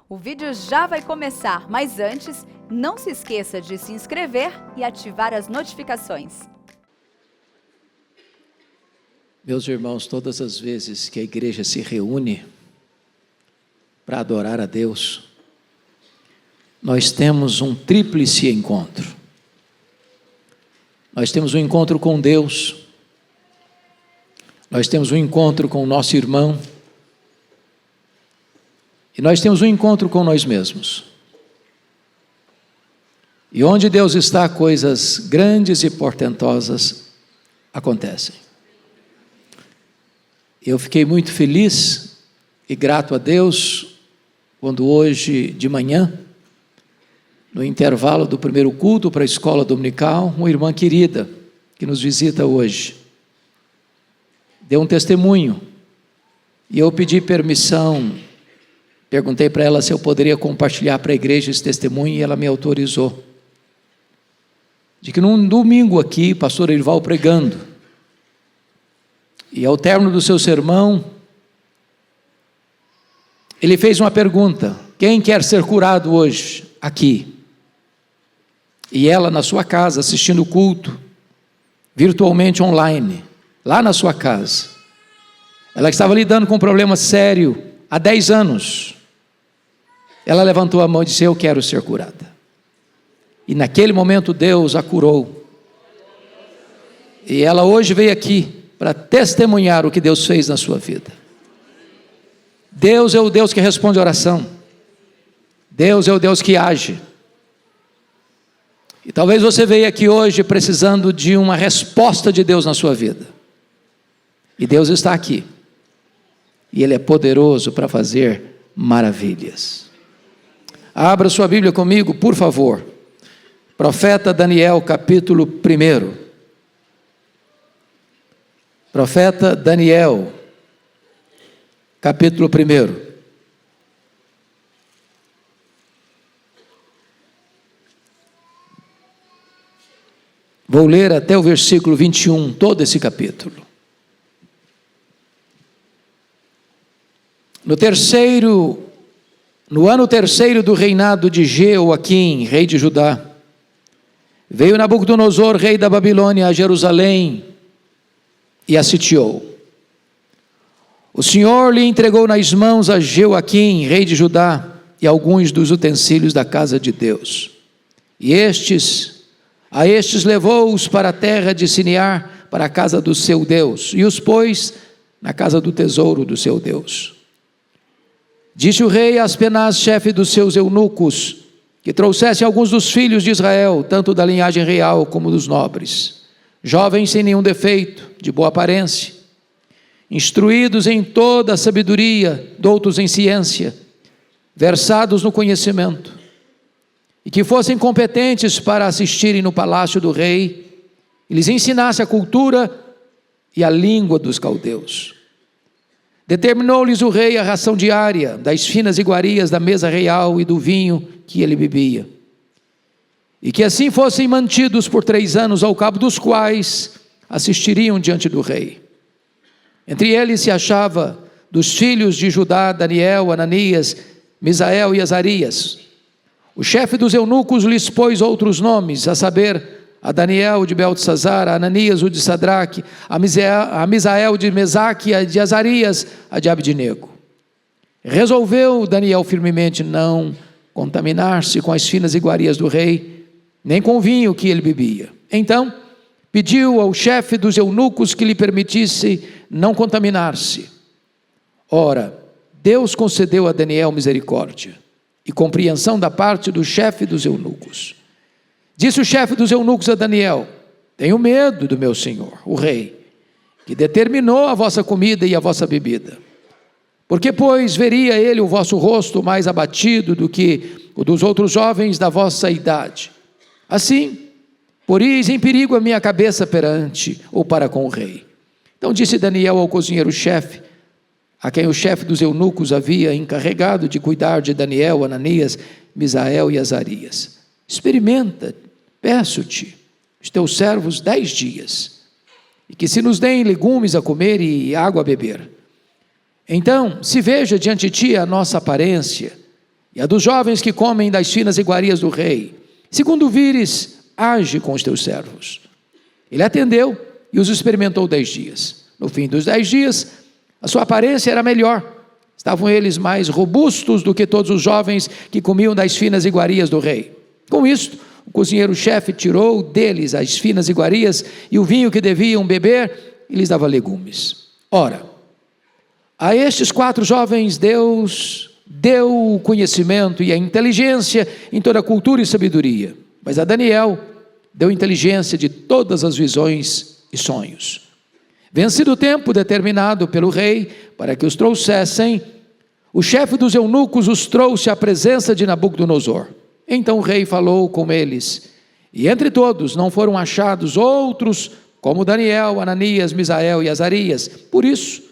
O vídeo já vai começar, mas antes, não se esqueça de se inscrever e ativar as notificações. Meus irmãos, todas as vezes que a igreja se reúne para adorar a Deus, nós temos um tríplice encontro. Nós temos um encontro com Deus, nós temos um encontro com o nosso irmão, e nós temos um encontro com nós mesmos. E onde Deus está, coisas grandes e portentosas acontecem. Eu fiquei muito feliz e grato a Deus quando hoje de manhã, no intervalo do primeiro culto para a escola dominical, uma irmã querida que nos visita hoje deu um testemunho e eu pedi permissão. Perguntei para ela se eu poderia compartilhar para a igreja esse testemunho e ela me autorizou. De que num domingo aqui, pastor Erival pregando, e ao término do seu sermão, ele fez uma pergunta: quem quer ser curado hoje, aqui? E ela na sua casa, assistindo o culto, virtualmente online, lá na sua casa, ela estava lidando com um problema sério há 10 anos, ela levantou a mão e disse: eu quero ser curada. E naquele momento Deus a curou. E ela hoje veio aqui para testemunhar o que Deus fez na sua vida. Deus é o Deus que responde a oração. Deus é o Deus que age. E talvez você veja aqui hoje precisando de uma resposta de Deus na sua vida. E Deus está aqui. E Ele é poderoso para fazer maravilhas. Abra sua Bíblia comigo, por favor. Profeta Daniel, capítulo 1. Profeta Daniel, capítulo 1. Vou ler até o versículo 21, todo esse capítulo. No ano terceiro do reinado de Jeoaquim, rei de Judá, veio Nabucodonosor, rei da Babilônia, a Jerusalém e a sitiou. O Senhor lhe entregou nas mãos a Jeoaquim, rei de Judá, e alguns dos utensílios da casa de Deus. E a estes levou-os para a terra de Sinear, para a casa do seu Deus, e os pôs na casa do tesouro do seu Deus. Disse o rei a Aspenaz, chefe dos seus eunucos, que trouxesse alguns dos filhos de Israel, tanto da linhagem real como dos nobres, jovens sem nenhum defeito, de boa aparência, instruídos em toda a sabedoria, doutos em ciência, versados no conhecimento, e que fossem competentes para assistirem no palácio do rei, e lhes ensinasse a cultura e a língua dos caldeus. Determinou-lhes o rei a ração diária, das finas iguarias da mesa real e do vinho que ele bebia, e que assim fossem mantidos por 3 anos, ao cabo dos quais assistiriam diante do rei. Entre eles se achava dos filhos de Judá, Daniel, Ananias, Misael e Azarias. O chefe dos eunucos lhes pôs outros nomes, a saber, a Daniel de Beltesazar, a Ananias o de Sadraque, a Misael de Mesaque, a de Azarias, a de Abdenego. Resolveu Daniel firmemente não contaminar-se com as finas iguarias do rei, nem com o vinho que ele bebia. Então, pediu ao chefe dos eunucos que lhe permitisse não contaminar-se. Ora, Deus concedeu a Daniel misericórdia e compreensão da parte do chefe dos eunucos. Disse o chefe dos eunucos a Daniel: tenho medo do meu senhor, o rei, que determinou a vossa comida e a vossa bebida. Porque, pois, veria ele o vosso rosto mais abatido do que o dos outros jovens da vossa idade. Assim, poris em perigo a minha cabeça perante ou para com o rei. Então disse Daniel ao cozinheiro-chefe, a quem o chefe dos eunucos havia encarregado de cuidar de Daniel, Ananias, Misael e Azarias: experimenta, peço-te, os teus servos 10 dias, e que se nos deem legumes a comer e água a beber. Então, se veja diante de ti a nossa aparência, e a dos jovens que comem das finas iguarias do rei. Segundo vires, age com os teus servos. Ele atendeu e os experimentou 10 dias. No fim dos 10 dias, a sua aparência era melhor. Estavam eles mais robustos do que todos os jovens que comiam das finas iguarias do rei. Com isto, o cozinheiro-chefe tirou deles as finas iguarias e o vinho que deviam beber e lhes dava legumes. Ora, a estes 4 jovens Deus deu o conhecimento e a inteligência em toda a cultura e sabedoria, mas a Daniel deu inteligência de todas as visões e sonhos. Vencido o tempo determinado pelo rei para que os trouxessem, o chefe dos eunucos os trouxe à presença de Nabucodonosor. Então o rei falou com eles, e entre todos não foram achados outros como Daniel, Ananias, Misael e Azarias. Por isso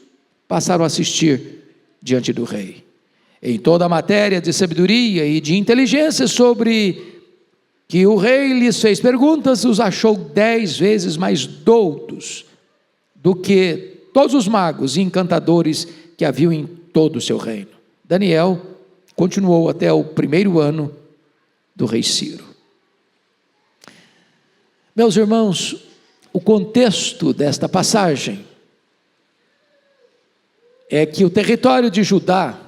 passaram a assistir diante do rei. Em toda a matéria de sabedoria e de inteligência sobre que o rei lhes fez perguntas, os achou 10 vezes mais doutos do que todos os magos e encantadores que haviam em todo o seu reino. Daniel continuou até o 1º ano do rei Ciro. Meus irmãos, o contexto desta passagem é que o território de Judá,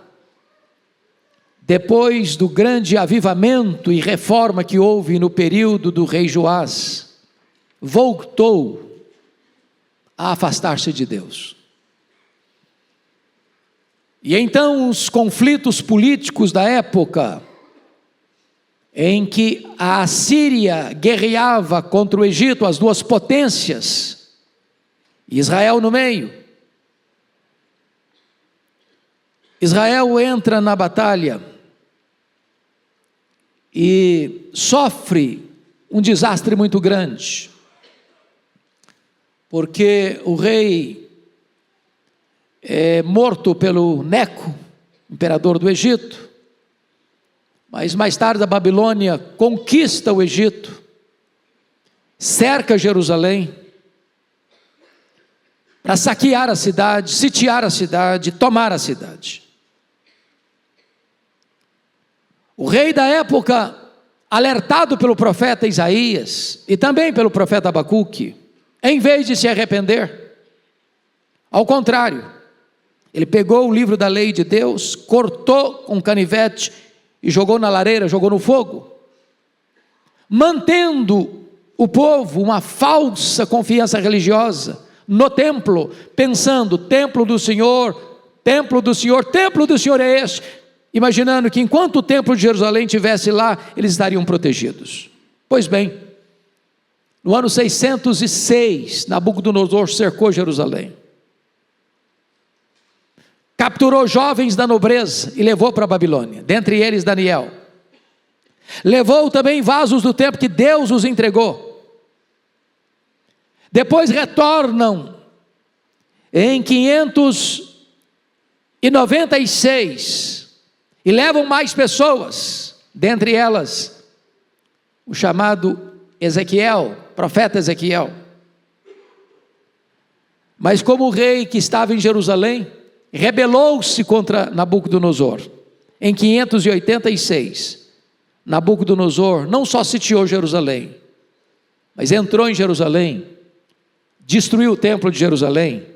depois do grande avivamento e reforma que houve no período do rei Joás, voltou a afastar-se de Deus. E então os conflitos políticos da época, em que a Assíria guerreava contra o Egito, as 2 potências, Israel no meio. Israel entra na batalha e sofre um desastre muito grande, porque o rei é morto pelo Neco, imperador do Egito, mas mais tarde a Babilônia conquista o Egito, cerca Jerusalém, para saquear a cidade, sitiar a cidade, tomar a cidade. O rei da época, alertado pelo profeta Isaías e também pelo profeta Abacuque, em vez de se arrepender, ao contrário, ele pegou o livro da lei de Deus, cortou com canivete e jogou na lareira, jogou no fogo, mantendo o povo uma falsa confiança religiosa no templo, pensando, templo do Senhor, templo do Senhor, templo do Senhor é este, imaginando que enquanto o templo de Jerusalém estivesse lá, eles estariam protegidos. Pois bem, no ano 606, Nabucodonosor cercou Jerusalém, capturou jovens da nobreza e levou para a Babilônia, dentre eles Daniel. Levou também vasos do templo que Deus os entregou. Depois retornam em 596 e levam mais pessoas, dentre elas o chamado Ezequiel, profeta Ezequiel. Mas como o rei que estava em Jerusalém rebelou-se contra Nabucodonosor, em 586, Nabucodonosor não só sitiou Jerusalém, mas entrou em Jerusalém, destruiu o templo de Jerusalém,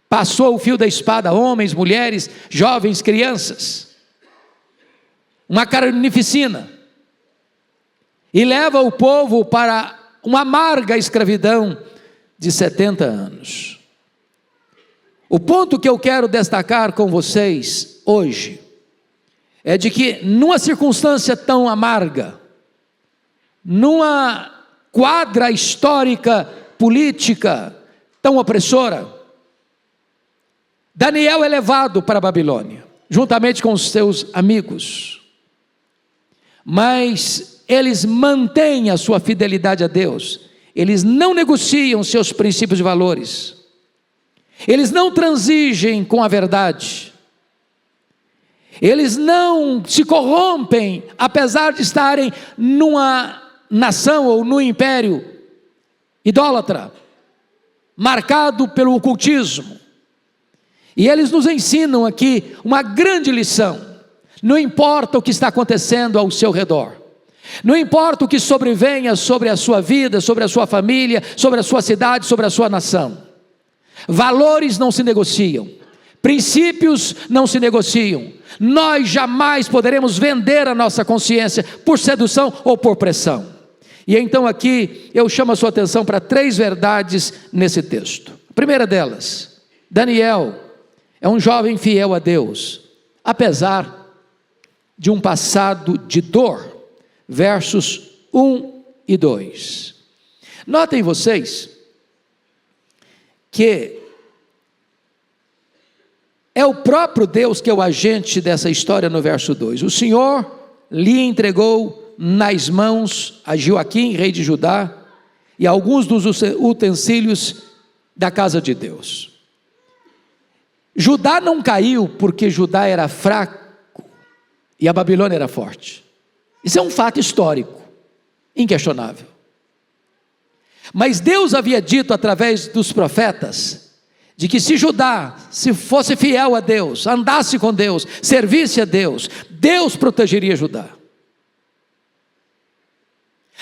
passou o fio da espada a homens, mulheres, jovens, crianças, uma carnificina, e leva o povo para uma amarga escravidão de 70 anos. O ponto que eu quero destacar com vocês hoje é de que numa circunstância tão amarga, numa quadra histórica, política tão opressora, Daniel é levado para a Babilônia, juntamente com os seus amigos, mas eles mantêm a sua fidelidade a Deus, eles não negociam seus princípios e valores, eles não transigem com a verdade, eles não se corrompem, apesar de estarem numa nação ou num império idólatra, marcado pelo ocultismo. E eles nos ensinam aqui uma grande lição. Não importa o que está acontecendo ao seu redor, não importa o que sobrevenha sobre a sua vida, sobre a sua família, sobre a sua cidade, sobre a sua nação. Valores não se negociam, princípios não se negociam. Nós jamais poderemos vender a nossa consciência por sedução ou por pressão. E então aqui eu chamo a sua atenção para 3 verdades nesse texto. A primeira delas, Daniel é um jovem fiel a Deus, apesar de um passado de dor. Versos 1 e 2. Notem vocês que é o próprio Deus que é o agente dessa história no verso 2. O Senhor lhe entregou nas mãos a Joaquim, rei de Judá, e alguns dos utensílios da casa de Deus. Judá não caiu porque Judá era fraco e a Babilônia era forte. Isso é um fato histórico, inquestionável. Mas Deus havia dito através dos profetas, de que se Judá, se fosse fiel a Deus, andasse com Deus, servisse a Deus, Deus protegeria Judá.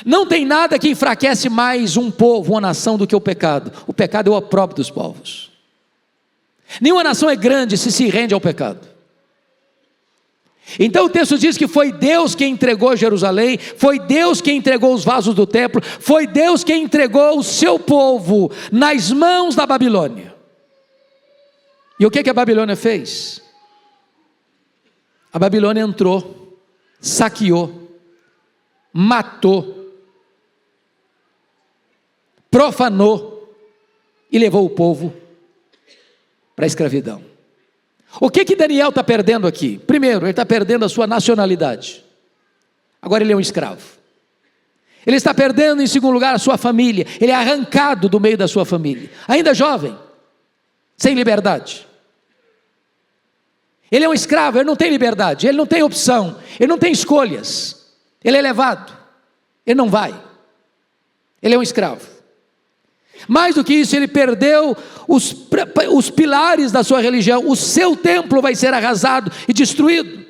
Não tem nada que enfraquece mais um povo, uma nação, do que o pecado. O pecado é o opróbrio dos povos. Nenhuma nação é grande se rende ao pecado. Então o texto diz que foi Deus quem entregou Jerusalém, foi Deus quem entregou os vasos do templo, foi Deus quem entregou o seu povo nas mãos da Babilônia. E o que a Babilônia fez? A Babilônia entrou, saqueou, matou, profanou e levou o povo para a escravidão. O que Daniel está perdendo aqui? Primeiro, ele está perdendo a sua nacionalidade. Agora ele é um escravo. Ele está perdendo, em segundo lugar, a sua família. Ele é arrancado do meio da sua família. Ainda jovem, sem liberdade. Ele é um escravo, ele não tem liberdade, ele não tem opção, ele não tem escolhas. Ele é levado, ele não vai. Ele é um escravo. Mais do que isso, ele perdeu os pilares da sua religião. O seu templo vai ser arrasado e destruído.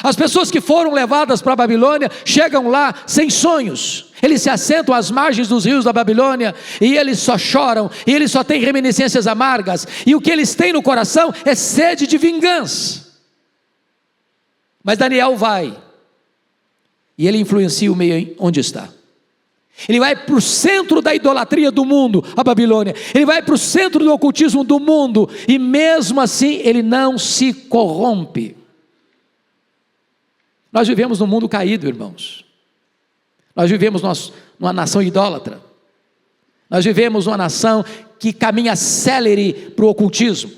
As pessoas que foram levadas para a Babilônia chegam lá sem sonhos. Eles se assentam às margens dos rios da Babilônia e eles só choram, e eles só têm reminiscências amargas, e o que eles têm no coração é sede de vingança. Mas Daniel vai e ele influencia o meio onde está. Ele vai para o centro da idolatria do mundo, a Babilônia. Ele vai para o centro do ocultismo do mundo, e mesmo assim ele não se corrompe. Nós vivemos num mundo caído, irmãos. Nós vivemos numa nação idólatra. Nós vivemos numa nação que caminha célere para o ocultismo.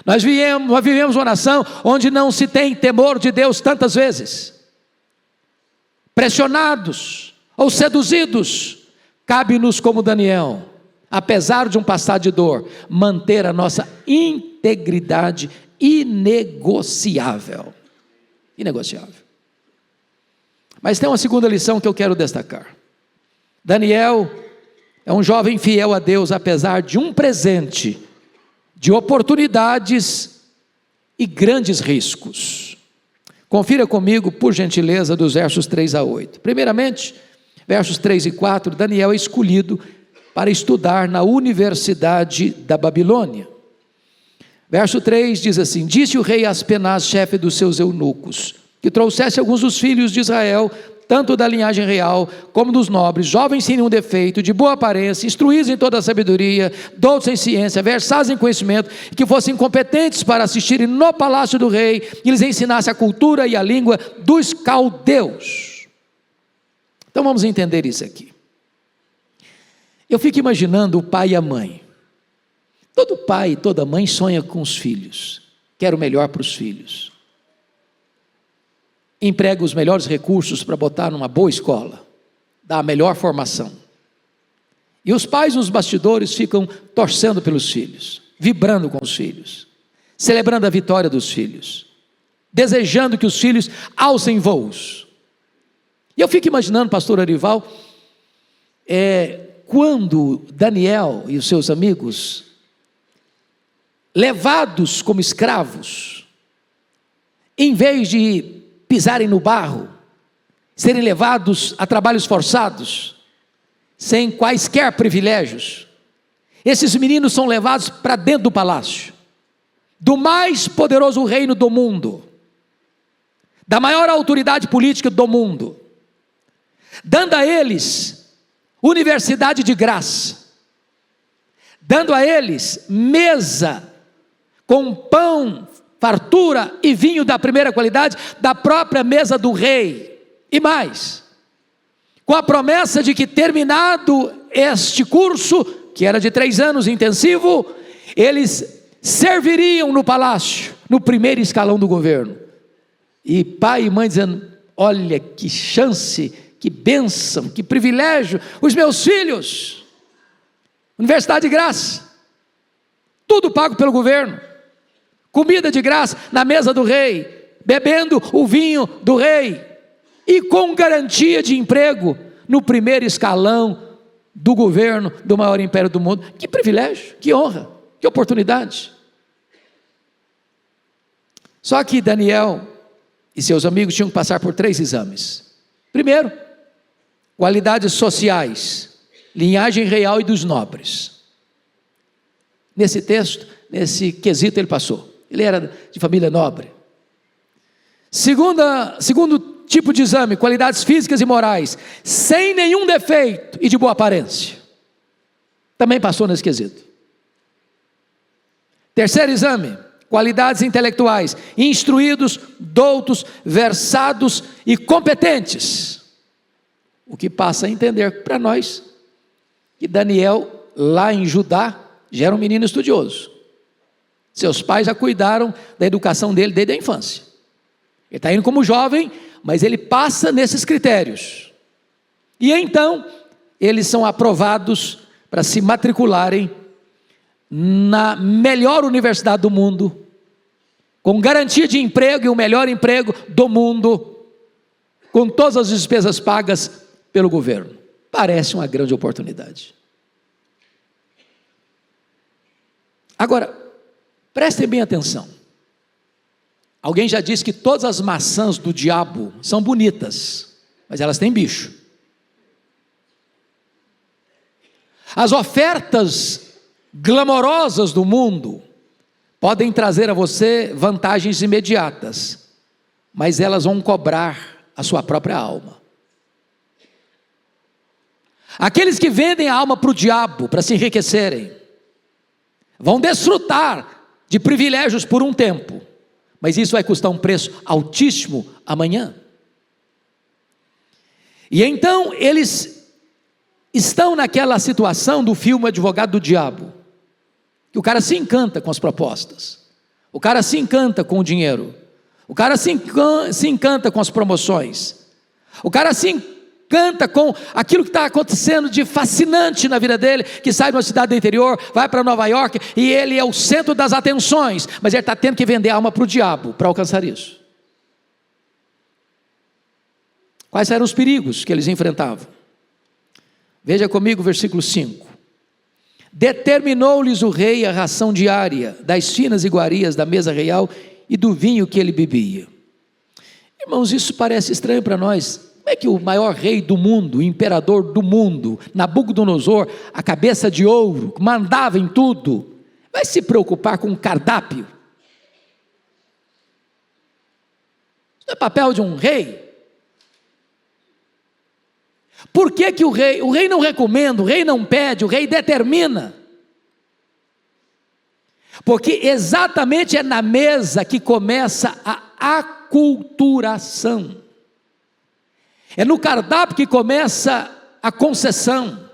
Nós vivemos uma nação onde não se tem temor de Deus tantas vezes. Pressionados ou seduzidos, cabe-nos como Daniel, apesar de um passado de dor, manter a nossa integridade inegociável. Inegociável. Mas tem uma segunda lição que eu quero destacar. Daniel é um jovem fiel a Deus, apesar de um presente, de oportunidades e grandes riscos. Confira comigo, por gentileza, dos versos 3 a 8. Primeiramente, versos 3 e 4, Daniel é escolhido para estudar na Universidade da Babilônia. Verso 3 diz assim: disse o rei Aspenaz, chefe dos seus eunucos, que trouxesse alguns dos filhos de Israel, tanto da linhagem real como dos nobres, jovens sem nenhum defeito, de boa aparência, instruídos em toda a sabedoria, doutos em ciência, versados em conhecimento, e que fossem competentes para assistirem no palácio do rei, e lhes ensinasse a cultura e a língua dos caldeus. Então vamos entender isso aqui. Eu fico imaginando o pai e a mãe. Todo pai e toda mãe sonha com os filhos, quer o melhor para os filhos. Emprega os melhores recursos para botar numa boa escola, dá a melhor formação. E os pais nos bastidores ficam torcendo pelos filhos, vibrando com os filhos, celebrando a vitória dos filhos, desejando que os filhos alcem voos. E eu fico imaginando, pastor Arival, quando Daniel e os seus amigos, levados como escravos, em vez de pisarem no barro, serem levados a trabalhos forçados, sem quaisquer privilégios, esses meninos são levados para dentro do palácio, do mais poderoso reino do mundo, da maior autoridade política do mundo, dando a eles universidade de graça, dando a eles mesa com pão, fartura e vinho da primeira qualidade, da própria mesa do rei, e mais, com a promessa de que terminado este curso, que era de 3 anos intensivo, eles serviriam no palácio, no primeiro escalão do governo. E pai e mãe dizendo: olha que chance, que bênção, que privilégio, os meus filhos, universidade de graça, tudo pago pelo governo, comida de graça na mesa do rei, bebendo o vinho do rei, e com garantia de emprego no primeiro escalão do governo do maior império do mundo. Que privilégio, que honra, que oportunidade. Só que Daniel e seus amigos tinham que passar por 3 exames. Primeiro, qualidades sociais, linhagem real e dos nobres. Nesse texto, nesse quesito ele passou. Ele era de família nobre. Segundo tipo de exame, qualidades físicas e morais, sem nenhum defeito e de boa aparência. Também passou nesse quesito. Terceiro exame, qualidades intelectuais, instruídos, doutos, versados e competentes. O que passa a entender para nós que Daniel, lá em Judá, já era um menino estudioso. Seus pais já cuidaram da educação dele desde a infância. Ele está indo como jovem, mas ele passa nesses critérios. E então, eles são aprovados para se matricularem na melhor universidade do mundo, com garantia de emprego e o melhor emprego do mundo, com todas as despesas pagas pelo governo. Parece uma grande oportunidade. Agora, prestem bem atenção. Alguém já disse que todas as maçãs do diabo são bonitas, mas elas têm bicho. As ofertas glamorosas do mundo podem trazer a você vantagens imediatas, mas elas vão cobrar a sua própria alma. Aqueles que vendem a alma para o diabo, para se enriquecerem, vão desfrutar de privilégios por um tempo, mas isso vai custar um preço altíssimo amanhã. E então eles estão naquela situação do filme Advogado do Diabo, que o cara se encanta com as propostas, o cara se encanta com o dinheiro, o cara se encanta com as promoções, o cara se encanta com aquilo que está acontecendo de fascinante na vida dele, que sai de uma cidade do interior, vai para Nova York, e ele é o centro das atenções, mas ele está tendo que vender a alma para o diabo, para alcançar isso. Quais eram os perigos que eles enfrentavam? Veja comigo o versículo 5. Determinou-lhes o rei a ração diária, das finas iguarias da mesa real e do vinho que ele bebia. Irmãos, isso parece estranho para nós. Como é que o maior rei do mundo, o imperador do mundo, Nabucodonosor, a cabeça de ouro, que mandava em tudo, vai se preocupar com um cardápio? Isso não é papel de um rei? Por que o rei não recomenda, o rei não pede, o rei determina? Porque exatamente é na mesa que começa a aculturação. É no cardápio que começa a concessão.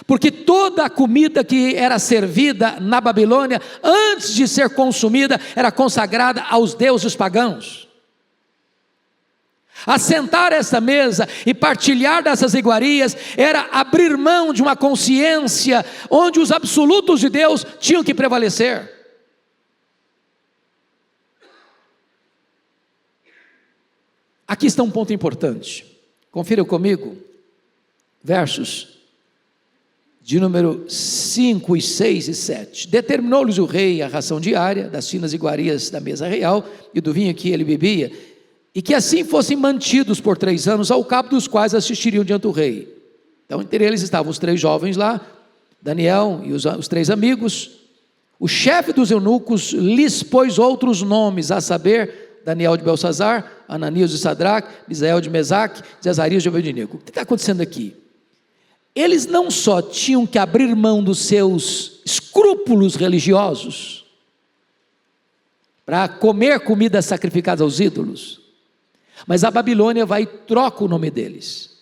Porque toda a comida que era servida na Babilônia, antes de ser consumida, era consagrada aos deuses pagãos. Assentar essa mesa e partilhar dessas iguarias era abrir mão de uma consciência onde os absolutos de Deus tinham que prevalecer. Aqui está um ponto importante. Confira comigo, versos de número 5, 6 e 7. Determinou-lhes o rei a ração diária das finas iguarias da mesa real e do vinho que ele bebia, e que assim fossem mantidos por 3 anos, ao cabo dos quais assistiriam diante do rei. Então, entre eles estavam os 3 jovens lá, Daniel e os 3 amigos. O chefe dos eunucos lhes pôs outros nomes, a saber, Daniel de Belsazar, Ananias de Sadraque, Misael de Mesaque, Azarias de Abednego. O que está acontecendo aqui? Eles não só tinham que abrir mão dos seus escrúpulos religiosos para comer comidas sacrificadas aos ídolos, mas a Babilônia vai e troca o nome deles.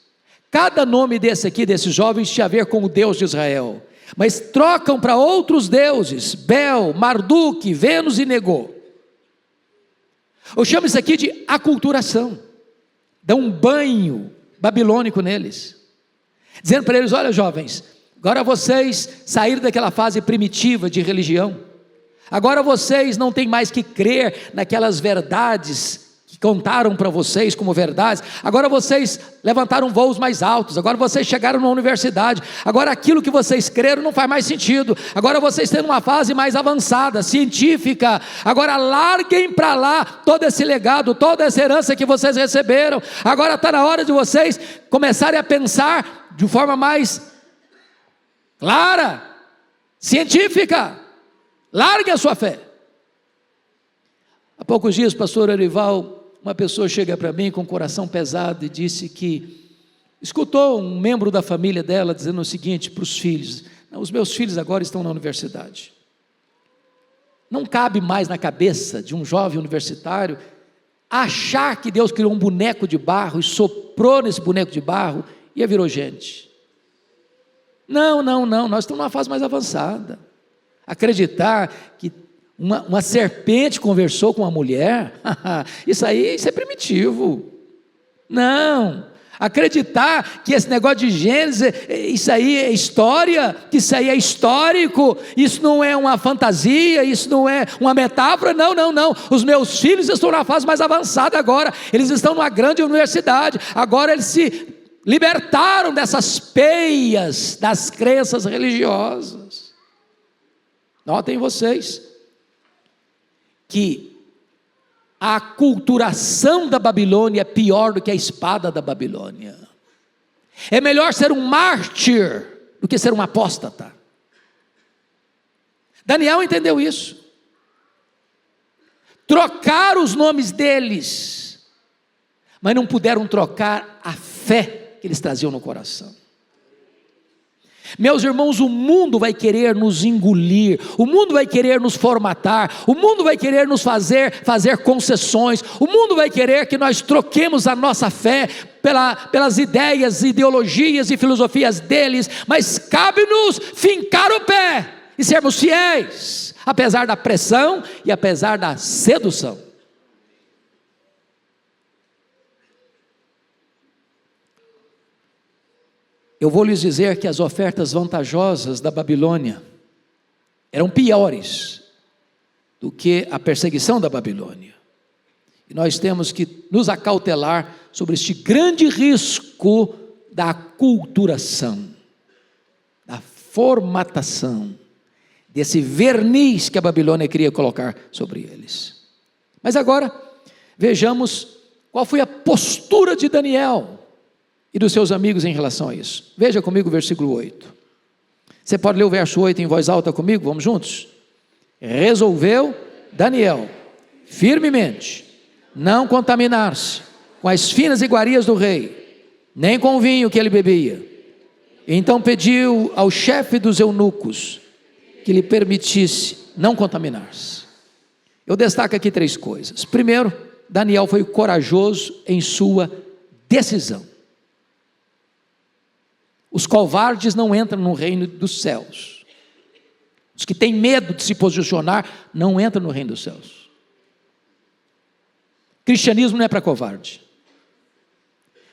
Cada nome desse aqui, desses jovens, tinha a ver com o Deus de Israel, mas trocam para outros deuses, Bel, Marduk, Vênus e Negô. Eu chamo isso aqui de aculturação. Dá um banho babilônico neles, dizendo para eles: olha, jovens, agora vocês saíram daquela fase primitiva de religião, agora vocês não têm mais que crer naquelas verdades que contaram para vocês como verdades, agora vocês levantaram voos mais altos, agora vocês chegaram na universidade, agora aquilo que vocês creram não faz mais sentido, agora vocês têm uma fase mais avançada, científica, agora larguem para lá todo esse legado, toda essa herança que vocês receberam, agora está na hora de vocês começarem a pensar de forma mais clara, científica, larguem a sua fé. Há poucos dias, pastor Arival, uma pessoa chega para mim com o coração pesado e disse que escutou um membro da família dela dizendo o seguinte para os filhos: não, os meus filhos agora estão na universidade. Não cabe mais na cabeça de um jovem universitário achar que Deus criou um boneco de barro e soprou nesse boneco de barro e virou gente. Não, nós estamos numa fase mais avançada. Acreditar que uma serpente conversou com uma mulher, isso é primitivo. Não, acreditar que esse negócio de Gênesis, isso aí é história, que isso aí é histórico, isso não é uma fantasia, isso não é uma metáfora, não, os meus filhos estão na fase mais avançada agora, eles estão numa grande universidade, agora eles se libertaram dessas peias das crenças religiosas. Notem vocês que a aculturação da Babilônia é pior do que a espada da Babilônia. É melhor ser um mártir do que ser um apóstata. Daniel entendeu isso. Trocaram os nomes deles, mas não puderam trocar a fé que eles traziam no coração. Meus irmãos, o mundo vai querer nos engolir, o mundo vai querer nos formatar, o mundo vai querer nos fazer concessões, o mundo vai querer que nós troquemos a nossa fé pelas ideias, ideologias e filosofias deles, mas cabe-nos fincar o pé e sermos fiéis, apesar da pressão e apesar da sedução. Eu vou lhes dizer que as ofertas vantajosas da Babilônia eram piores do que a perseguição da Babilônia. E nós temos que nos acautelar sobre este grande risco da aculturação, da formatação, desse verniz que a Babilônia queria colocar sobre eles. Mas agora, vejamos qual foi a postura de Daniel e dos seus amigos em relação a isso. Veja comigo o versículo 8. Você pode ler o verso 8 em voz alta comigo? Vamos juntos? Resolveu Daniel firmemente não contaminar-se com as finas iguarias do rei, nem com o vinho que ele bebia. Então pediu ao chefe dos eunucos que lhe permitisse não contaminar-se. Eu destaco aqui 3 coisas. Primeiro, Daniel foi corajoso em sua decisão. Os covardes não entram no reino dos céus. Os que têm medo de se posicionar não entram no reino dos céus. Cristianismo não é para covarde.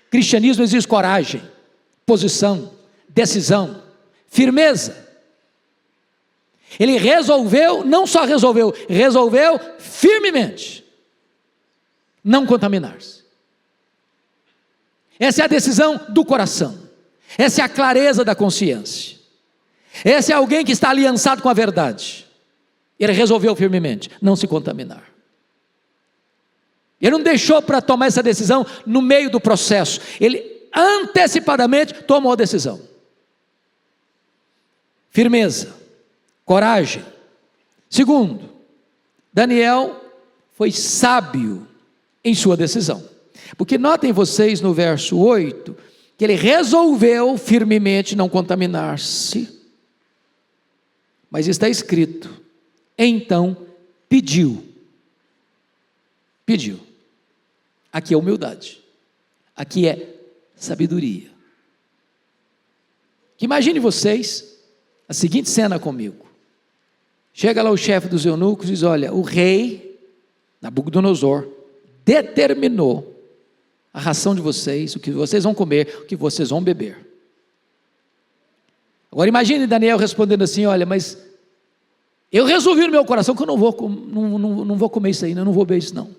Cristianismo exige coragem, posição, decisão, firmeza. Ele resolveu, não só resolveu firmemente não contaminar-se. Essa é a decisão do coração. Essa é a clareza da consciência. Esse é alguém que está aliançado com a verdade. Ele resolveu firmemente não se contaminar. Ele não deixou para tomar essa decisão no meio do processo. Ele antecipadamente tomou a decisão. Firmeza, coragem. Segundo, Daniel foi sábio em sua decisão. Porque notem vocês no verso 8, que ele resolveu firmemente não contaminar-se. Mas está escrito, então pediu. Aqui é humildade. Aqui é sabedoria. Que imagine vocês a seguinte cena comigo. Chega lá o chefe dos eunucos e diz, olha, o rei Nabucodonosor determinou a ração de vocês, o que vocês vão comer, o que vocês vão beber. Agora imagine Daniel respondendo assim, olha, mas eu resolvi no meu coração que eu não vou comer isso aí, eu não vou beber isso não.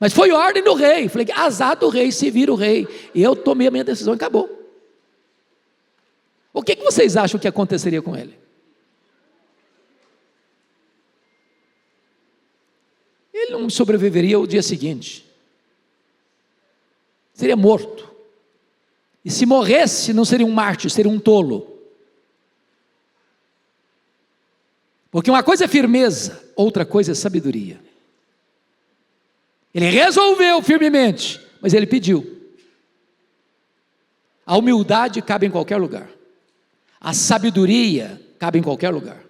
Mas foi ordem do rei, falei, azar do rei, se vira o rei, eu tomei a minha decisão e acabou. O que vocês acham que aconteceria com ele? Ele não sobreviveria ao dia seguinte, seria morto, e se morresse não seria um mártir, seria um tolo. Porque uma coisa é firmeza, outra coisa é sabedoria. Ele resolveu firmemente, mas ele pediu. A humildade cabe em qualquer lugar. A sabedoria cabe em qualquer lugar.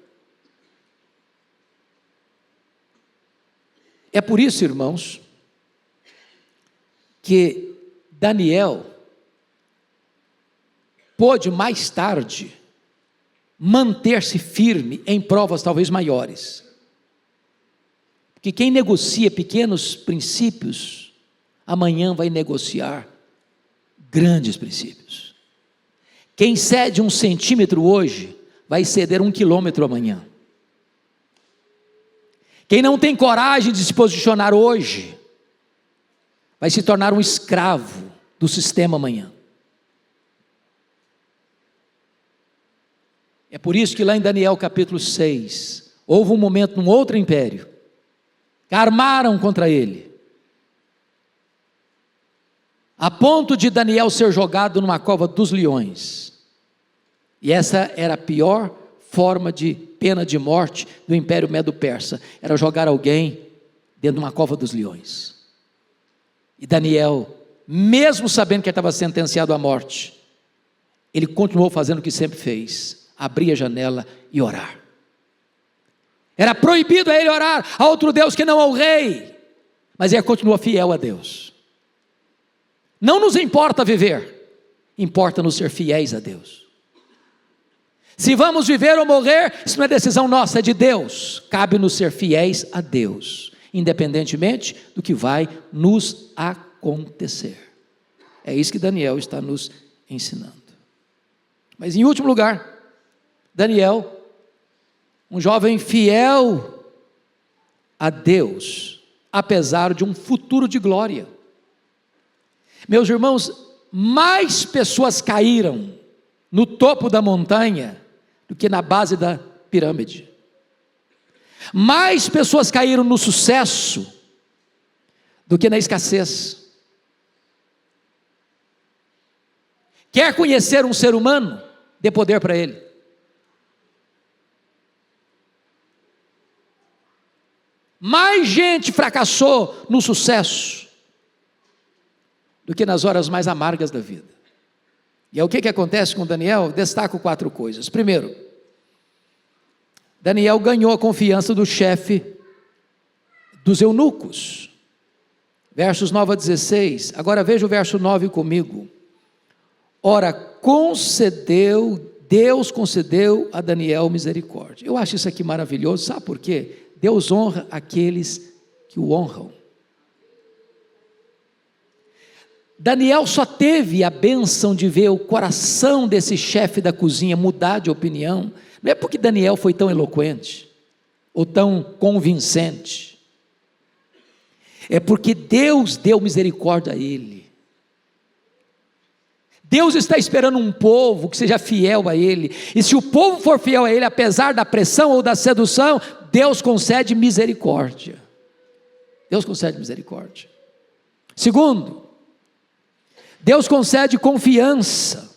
É por isso, irmãos, que Daniel pôde mais tarde manter-se firme em provas talvez maiores. Porque quem negocia pequenos princípios, amanhã vai negociar grandes princípios. Quem cede 1 centímetro hoje, vai ceder 1 quilômetro amanhã. Quem não tem coragem de se posicionar hoje, vai se tornar um escravo do sistema amanhã. É por isso que lá em Daniel capítulo 6, houve um momento num outro império, que armaram contra ele, a ponto de Daniel ser jogado numa cova dos leões. E essa era a pior forma de pena de morte do Império Medo-Persa, era jogar alguém dentro de uma cova dos leões. E Daniel, mesmo sabendo que ele estava sentenciado à morte, ele continuou fazendo o que sempre fez, abrir a janela e orar. Era proibido a ele orar a outro Deus que não ao rei, mas ele continua fiel a Deus. Não nos importa viver, importa-nos ser fiéis a Deus. Se vamos viver ou morrer, isso não é decisão nossa, é de Deus. Cabe-nos ser fiéis a Deus, independentemente do que vai nos acontecer. É isso que Daniel está nos ensinando. Mas em último lugar, Daniel, um jovem fiel a Deus, apesar de um futuro de glória. Meus irmãos, mais pessoas caíram no topo da montanha do que na base da pirâmide. Mais pessoas caíram no sucesso do que na escassez. Quer conhecer um ser humano? Dê poder para ele. Mais gente fracassou no sucesso do que nas horas mais amargas da vida. E é o que acontece com Daniel? Destaco 4 coisas. Primeiro, Daniel ganhou a confiança do chefe dos eunucos. Versos 9 a 16. Agora veja o verso 9 comigo. Ora, Deus concedeu a Daniel misericórdia. Eu acho isso aqui maravilhoso, sabe por quê? Deus honra aqueles que o honram. Daniel só teve a bênção de ver o coração desse chefe da cozinha mudar de opinião, não é porque Daniel foi tão eloquente, ou tão convincente, é porque Deus deu misericórdia a ele. Deus está esperando um povo que seja fiel a Ele, e se o povo for fiel a Ele, apesar da pressão ou da sedução, Deus concede misericórdia. Deus concede misericórdia. Segundo, Deus concede confiança.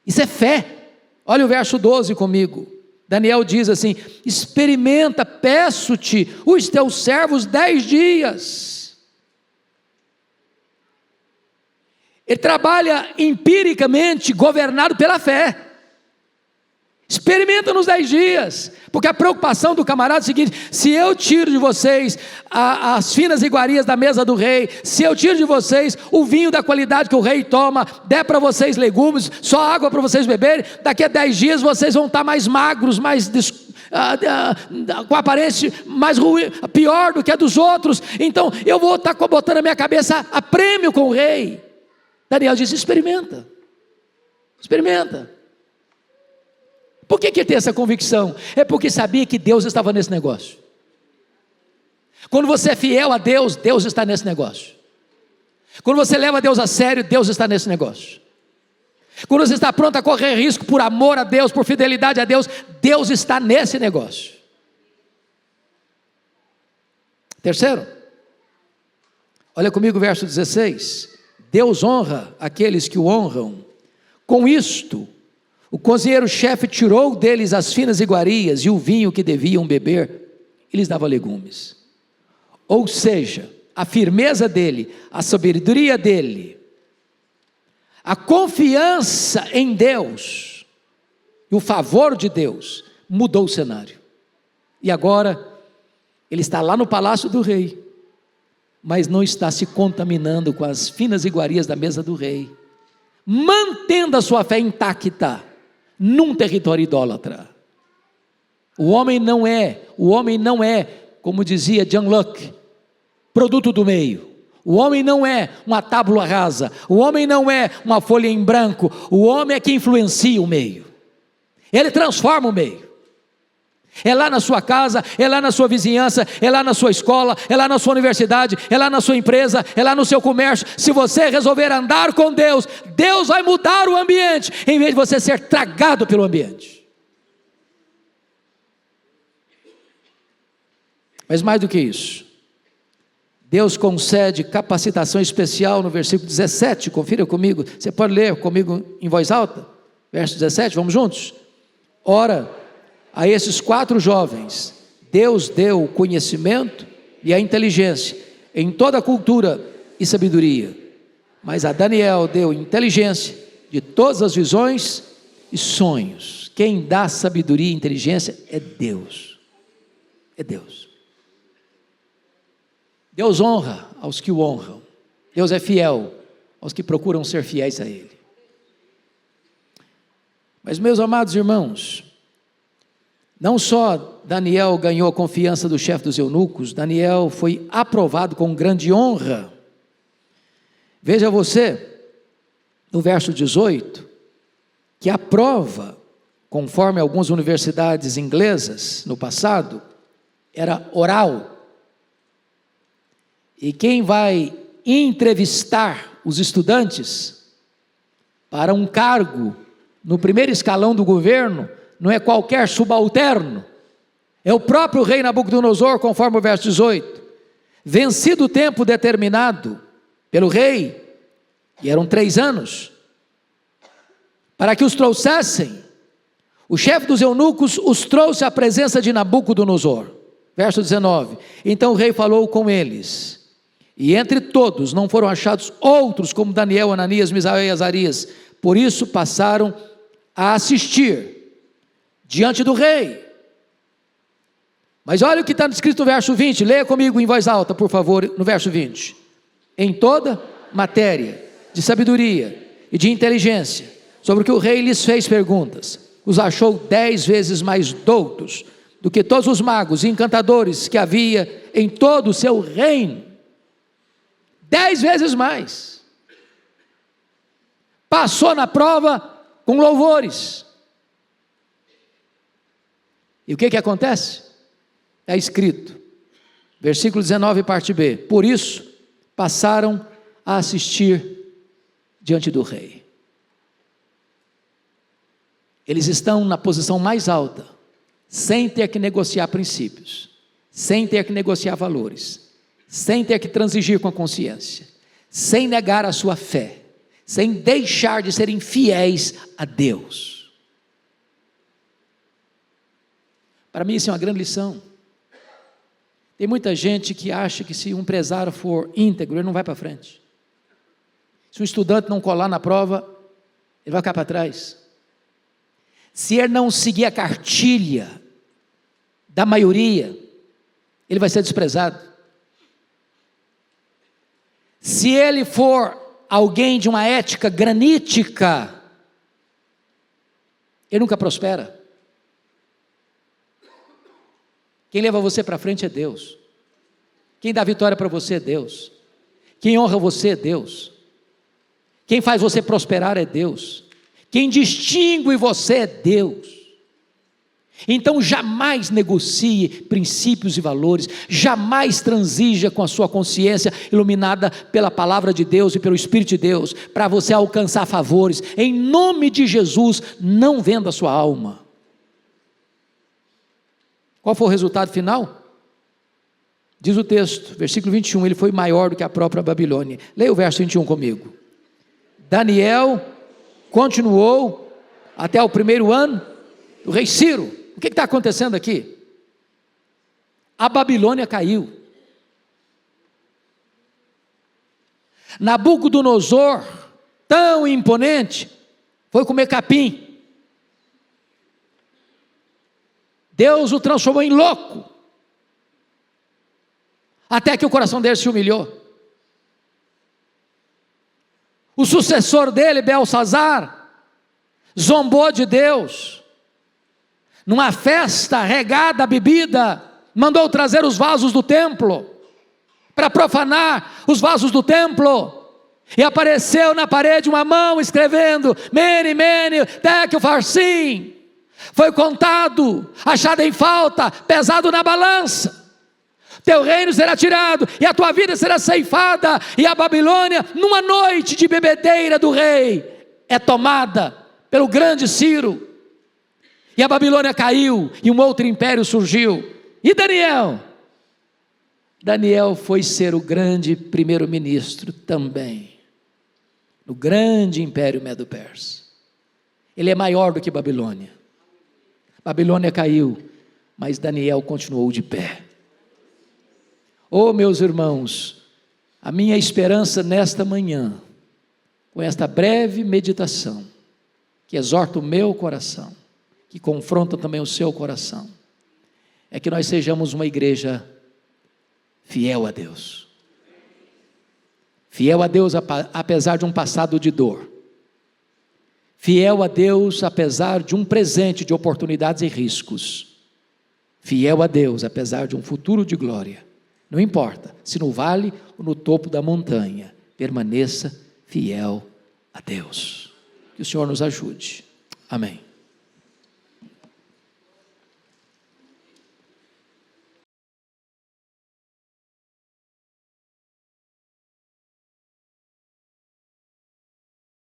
Isso é fé. Olha o verso 12 comigo. Daniel diz assim: experimenta, peço-te, os teus servos 10 dias. Ele trabalha empiricamente, governado pela fé. Experimenta nos 10 dias, porque a preocupação do camarada é o seguinte: se eu tiro de vocês as finas iguarias da mesa do rei, se eu tiro de vocês o vinho da qualidade que o rei toma, der para vocês legumes, só água para vocês beberem, daqui a 10 dias vocês vão estar mais magros, com aparência mais ruim, pior do que a dos outros, então eu vou estar botando na minha cabeça a prêmio com o rei. Daniel disse: experimenta, experimenta. Por que tem essa convicção? É porque sabia que Deus estava nesse negócio. Quando você é fiel a Deus, Deus está nesse negócio. Quando você leva Deus a sério, Deus está nesse negócio. Quando você está pronto a correr risco por amor a Deus, por fidelidade a Deus, Deus está nesse negócio. Terceiro, olha comigo o verso 16. Deus honra aqueles que o honram. Com isto, o cozinheiro-chefe tirou deles as finas iguarias e o vinho que deviam beber, e lhes dava legumes. Ou seja, a firmeza dele, a sabedoria dele, a confiança em Deus e o favor de Deus mudou o cenário. E agora ele está lá no palácio do rei, mas não está se contaminando com as finas iguarias da mesa do rei, mantendo a sua fé intacta num território idólatra. O homem não é, como dizia John Locke, produto do meio. O homem não é uma tábula rasa, o homem não é uma folha em branco, o homem é que influencia o meio, ele transforma o meio. É lá na sua casa, é lá na sua vizinhança, é lá na sua escola, é lá na sua universidade, é lá na sua empresa, é lá no seu comércio. Se você resolver andar com Deus, Deus vai mudar o ambiente, em vez de você ser tragado pelo ambiente. Mas mais do que isso, Deus concede capacitação especial no versículo 17, confira comigo, você pode ler comigo em voz alta, verso 17, vamos juntos? Ora, a esses 4 jovens, Deus deu o conhecimento e a inteligência em toda a cultura e sabedoria, mas a Daniel deu inteligência de todas as visões e sonhos. Quem dá sabedoria e inteligência é Deus, é Deus. Deus honra aos que o honram, Deus é fiel aos que procuram ser fiéis a Ele. Mas, meus amados irmãos, não só Daniel ganhou a confiança do chefe dos eunucos, Daniel foi aprovado com grande honra. Veja você, no verso 18, que a prova, conforme algumas universidades inglesas no passado, era oral. E quem vai entrevistar os estudantes para um cargo no primeiro escalão do governo, não é qualquer subalterno, é o próprio rei Nabucodonosor, conforme o verso 18. Vencido o tempo determinado pelo rei, e eram 3 anos, para que os trouxessem, o chefe dos eunucos os trouxe à presença de Nabucodonosor. Verso 19, então o rei falou com eles, e entre todos não foram achados outros como Daniel, Ananias, Misael e Azarias, por isso passaram a assistir diante do rei. Mas olha o que está escrito no verso 20, leia comigo em voz alta, por favor, no verso 20. Em toda matéria de sabedoria e de inteligência, sobre o que o rei lhes fez perguntas, os achou 10 vezes mais doutos do que todos os magos e encantadores que havia em todo o seu reino. 10 vezes mais. Passou na prova com louvores. E o que acontece? Está escrito, versículo 19, parte B, por isso passaram a assistir diante do rei. Eles estão na posição mais alta, sem ter que negociar princípios, sem ter que negociar valores, sem ter que transigir com a consciência, sem negar a sua fé, sem deixar de serem fiéis a Deus. Para mim isso é uma grande lição. Tem muita gente que acha que se um empresário for íntegro, ele não vai para frente. Se um estudante não colar na prova, ele vai ficar para trás. Se ele não seguir a cartilha da maioria, ele vai ser desprezado. Se ele for alguém de uma ética granítica, ele nunca prospera. Quem leva você para frente é Deus. Quem dá vitória para você é Deus. Quem honra você é Deus. Quem faz você prosperar é Deus. Quem distingue você é Deus. Então jamais negocie princípios e valores, jamais transija com a sua consciência iluminada pela palavra de Deus e pelo Espírito de Deus, para você alcançar favores. Em nome de Jesus, não venda a sua alma. Qual foi o resultado final? Diz o texto, versículo 21, ele foi maior do que a própria Babilônia. Leia o verso 21 comigo. Daniel continuou até o primeiro ano do rei Ciro. O que está acontecendo aqui? A Babilônia caiu. Nabucodonosor, tão imponente, foi comer capim. Deus o transformou em louco, até que o coração dele se humilhou. O sucessor dele, Belsazar, zombou de Deus, numa festa regada a bebida, mandou trazer os vasos do templo, para profanar os vasos do templo, e apareceu na parede uma mão escrevendo, Mene, Mene, Tekel, Farsim. Foi contado, achado em falta, pesado na balança. Teu reino será tirado, e a tua vida será ceifada, e a Babilônia, numa noite de bebedeira do rei, é tomada pelo grande Ciro. E a Babilônia caiu, e um outro império surgiu. E Daniel? Daniel foi ser o grande primeiro-ministro também, no grande império Medo-Persa. Ele é maior do que Babilônia. Babilônia caiu, mas Daniel continuou de pé. Oh, meus irmãos, a minha esperança nesta manhã, com esta breve meditação, que exorta o meu coração, que confronta também o seu coração, é que nós sejamos uma igreja fiel a Deus. Fiel a Deus apesar de um passado de dor. Fiel a Deus apesar de um presente de oportunidades e riscos. Fiel a Deus apesar de um futuro de glória. Não importa se no vale ou no topo da montanha, permaneça fiel a Deus. Que o Senhor nos ajude. Amém.